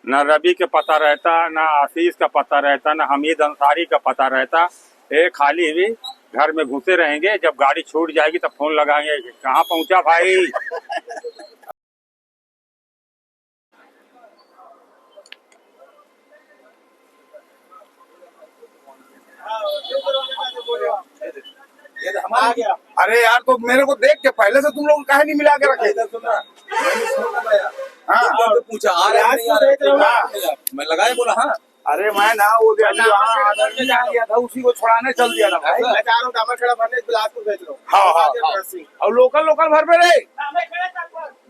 न रवि के पता रहता, न आशीष का पता रहता, न हमीद अंसारी का पता रहता। ये खाली भी घर में घुसे रहेंगे, जब गाड़ी छूट जाएगी तब फोन लगाएंगे कहाँ पहुंचा भाई। अरे यार, तो मेरे को देख के पहले से तुम लोग काहे नहीं मिला के रखे? हाँ, पूछा आ रहा है नहीं आ रहा है, मैं लगाया बोला हाँ। अरे मैं ना वो आ गया था, उसी को छुड़ाने चल दिया था भाई। मैं चाह रहा हूँ खड़ा भरने बिलासपुर भेज लो। हाँ। और लोकल भर पे रहे।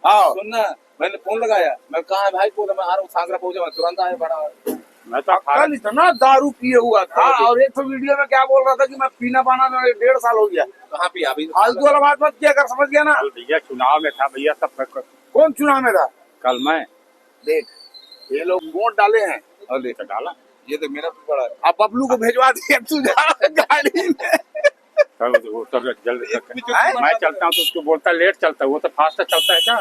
हाँ सुनना, मैंने फोन लगाया, मैं कहा भाई बोला मैं आ रहा हूँ सांगरा पहुंचा, मैं तुरंत आया बड़ा। मैं तो कल इतना दारू पिए हुआ था, और एक तो वीडियो में क्या बोल रहा था कि मैं पीना पाना में 1.5 साल हो गया। कहाँ पिया अभी? फालतू वाला बात मत किया कर, समझ गया ना? भैया चुनाव में था भैया, सब कौन चुनाव में था? कल मैं देख, ये लोग वोट डाले हैं और लेकर डाला। ये तो मेरा भी बड़ा है। अब बबलू को भेजवा दिया तू जा गाड़ी में। वो तो जल्दी मैं चलता हूँ तो उसको बोलता लेट चलता है, वो तो फास्ट चलता है क्या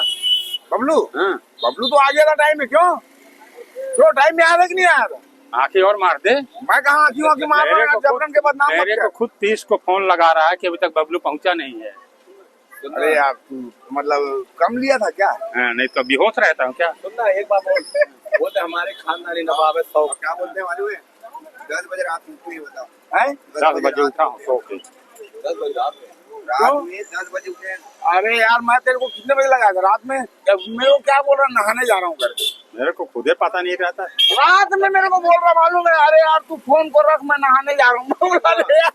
बबलू? हाँ। बबलू तो आ गया था टाइम में। क्यों टाइम में आया था कि नहीं आया था? आंखें और मार दे। मैं कहाँ आंखें मार रहा हूँ? जबरन के बदनाम मत मेरे कर। को खुद 30 को फोन लगा रहा है कि अभी तक बबलू पहुंचा नहीं है। अरे यार, तू मतलब कम लिया था क्या? नहीं तो बेहोश रहता हूँ क्या? सुनना एक बात बोलते हमारे खानदानी नवाब है 100। क्या बोलते हैं मालूम है? 10 बजे रात में उठे बताओ। 10 बजे उठा हूँ सो के। 10 बजे रात में 10 बजे उठे। अरे यार, मैं तेरे को कितने बजे लगाया था रात में? मेरे को क्या बोल रहा, नहाने जा रहा हूँ करके। मेरे को खुदे पता नहीं रहता। रात में मेरे को बोल रहा मालूम है? अरे यार तू फोन को रख, मैं नहाने जा रहा हूँ। अरे यार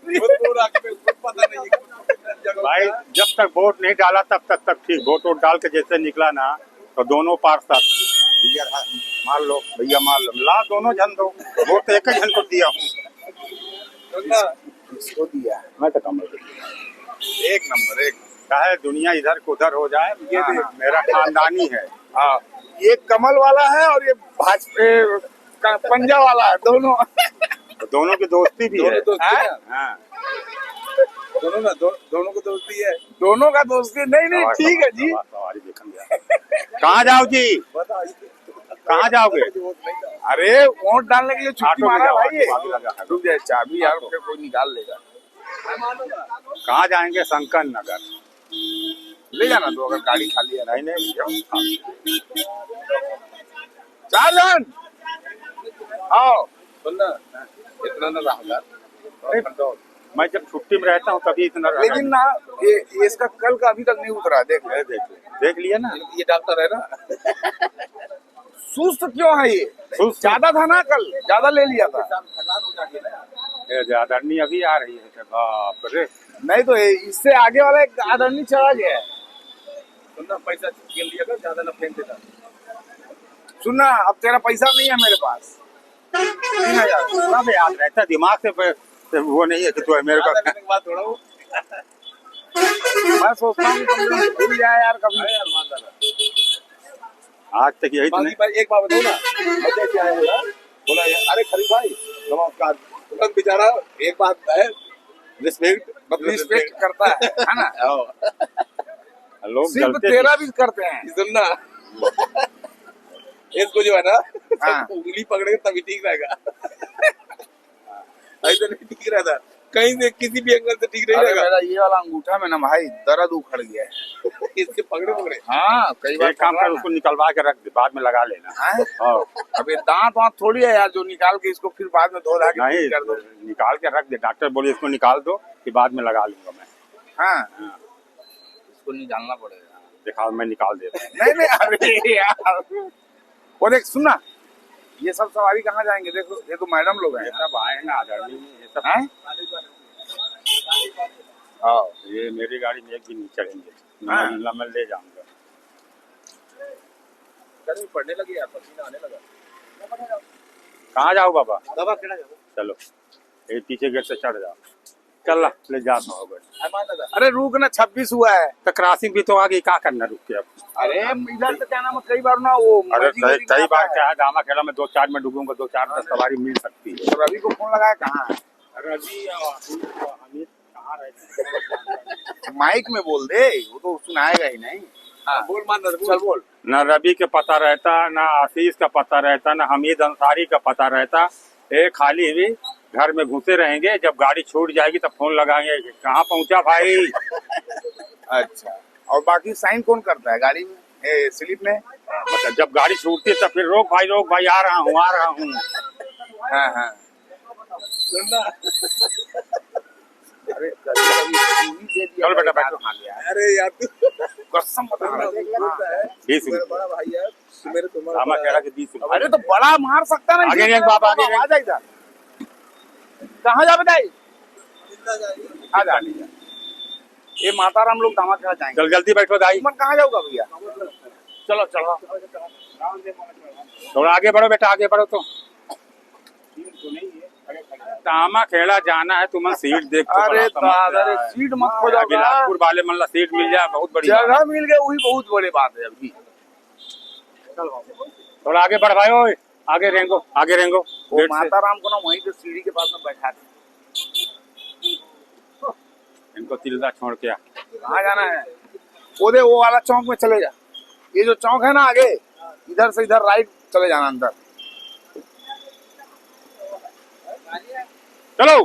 पता नहीं भाई जब तक वोट नहीं डाला तब तक ठीक। वोट डाल के जैसे निकला ना तो दोनों पार साथ भैया मार लो, भैया मार लो, ला दोनों जन दो। वोट एक ही जन को दिया हूँ। इसको दिया मैं तो कमल एक नंबर एक। चाहे दुनिया इधर को उधर हो जाए, ये मेरा खानदानी है। हाँ, ये कमल वाला है और ये भाजपा पंजा वाला है, दोनों। तो दोनों की दोस्ती भी है। हाँ। दोनों को दोस्ती है। दोनों का दोस्ती नहीं ठीक है जी। कहाँ जाओ जी? कहाँ जाओगे? अरे वोट डालने के लिए छुट्टी मारा भाई ये। लगा रुक जाए, चाबी यार फिर कोई निकाल लेगा। कहाँ जाएंगे? शंकर नगर ले जाना दो अगर गाड़ी खाली है। नहीं 4 जन आओ। सुनना, इतना न रहा। मैं जब छुट्टी में रहता हूँ तभी इतना लेकिन ना ये इसका कल का अभी तक नहीं उतरा। देख लिया ना। ये डॉक्टर है ना। सुस्त क्यों है ये? ज्यादा था ना, कल ज्यादा ले लिया था। आदरणी अभी आ रही है। बाप रे, नहीं तो इससे आगे वाला एक आदरणी चला गया है। सुनना, पैसा खेल लिया कर, ज्यादा न फेंक देना। सुनना, अब तेरा पैसा नहीं है मेरे पास। 3000 सब याद रहता, दिमाग से वो नहीं है कि तू मेरे को बात थोड़ा हो। मैं सोचता हूँ भूल जाए यार कभी। आज तक यही तो नहीं। एक बात बताओ ना, बच्चे क्या है बोला अरे खरीद भाई नमस्कार, तुरंत बेचारा एक बात है, रिस्पेक्ट करता है ना? लोग सिर्फ तेरा भी करते हैं। सुनना, इसको जो है ना उंगली पकड़े तभी ठीक रहेगा। ऐसा नहीं ठीक रहता, कहीं से किसी भी एंगल से ठीक नहीं रहेगा। मेरा ये वाला अंगूठा में ना भाई दर्द उखड़ गया है। इसके पकड़े हाँ, कई बार काम कर, उसको निकलवा के रख दे, बाद में लगा लेना। अब ये दांत वांत थोड़ी है यार जो निकाल के इसको फिर बाद में धो धा के नहीं कर दो। निकाल के रख दे। डॉक्टर बोले इसको निकाल दो कि बाद में लगा लूंगा मैं। हाँ, इसको निकालना पड़ेगा। दिखाओ, मैं निकाल देता हूँ। नहीं अरे यार, और एक सुनना, ये सब सवारी कहाँ जाएंगे? देखो ये तो मैडम लोग हैं। ये सब आएगा आदरणी, ये सब हैं? हाँ, ये मेरी गाड़ी में एक भी नहीं चढ़ेंगे। मैं ले जाऊंगा। पढ़ने लगे यार, पसीना आने लगा। कहाँ जाओ बाबा? दवा खेला जाओ। चलो ये पीछे गेट से चढ़ जाओ। चल ले जाता हूँ। अरे रुक ना, 26 हुआ है तो क्रॉसिंग भी तो आ गई, क्या करना रुक के अब? अरे इधर से क्या नाम है, कई बार ना वो अरे कई बार क्या है, दामा खेला में 2-4 में डूबूंगा, 2-4 सवारी मिल सकती है। तो रवि को फोन लगाया, कहाँ है? रवि अमित कहाँ रहते? माइक में बोल दे, वो तो सुनाएगा ही नहीं। बोल मान, चल बोल। न रवि का पता रहता, न आशीष का पता रहता, न हमीद अंसारी का पता रहता। ये खाली भी घर में घुसे रहेंगे, जब गाड़ी छूट जाएगी तब फोन लगाएंगे कहाँ पहुंचा भाई। अच्छा, और बाकी साइन कौन करता है गाड़ी में, स्लिप में? मतलब जब गाड़ी छूटती है तब फिर रोक भाई, आ रहा हूँ आ रहा हूँ। हाँ हाँ। अरे कभी कभी दे दिया चल बेटा बैठो। खा लिया। अरे यार तू कसम बता रहा हूँ। 20 मेरा बड़ा भाई यार, तू मेरे तुम्हारा रामा कह रहा कि 20 रुपए। अरे तो बड़ा मार सकता ना। आगे नहीं बाप, आगे नहीं। आ जा इधर। कहाँ जा बताई? आ जा ये माताराम लोग दामा खेला जाएंगे। चल जल्दी बैठो दाई। तुम कहाँ जाओगा भैया? चलो चलो। थोड़ा आगे बढ़ो बेटा, आगे बढ़ो। तो तामा खेड़ा जाना है, तुम्हें सीट देख तो अरे बड़ा समझ दादा रे, रहा है। सीट मत खो जाओ। बिलासपुर वाले मन ला सीट मिल जाए बहुत बड़ी बात है। जगह मिल गई वही बहुत बड़ी बात है अभी। थोड़ा आगे बढ़ भाई, ओए आगे रेंगो, आगे रेंगो। वो गेट से। माताराम को ना वहीं पे सीढ़ी के पास में बैठा दे। इनको तिल्दा छोड़ के आ। कहाँ जाना है? वो वाला चौक में चले जा। ये जो चौक है ना आगे, इधर से इधर राइट चले जाना अंदर। चलो।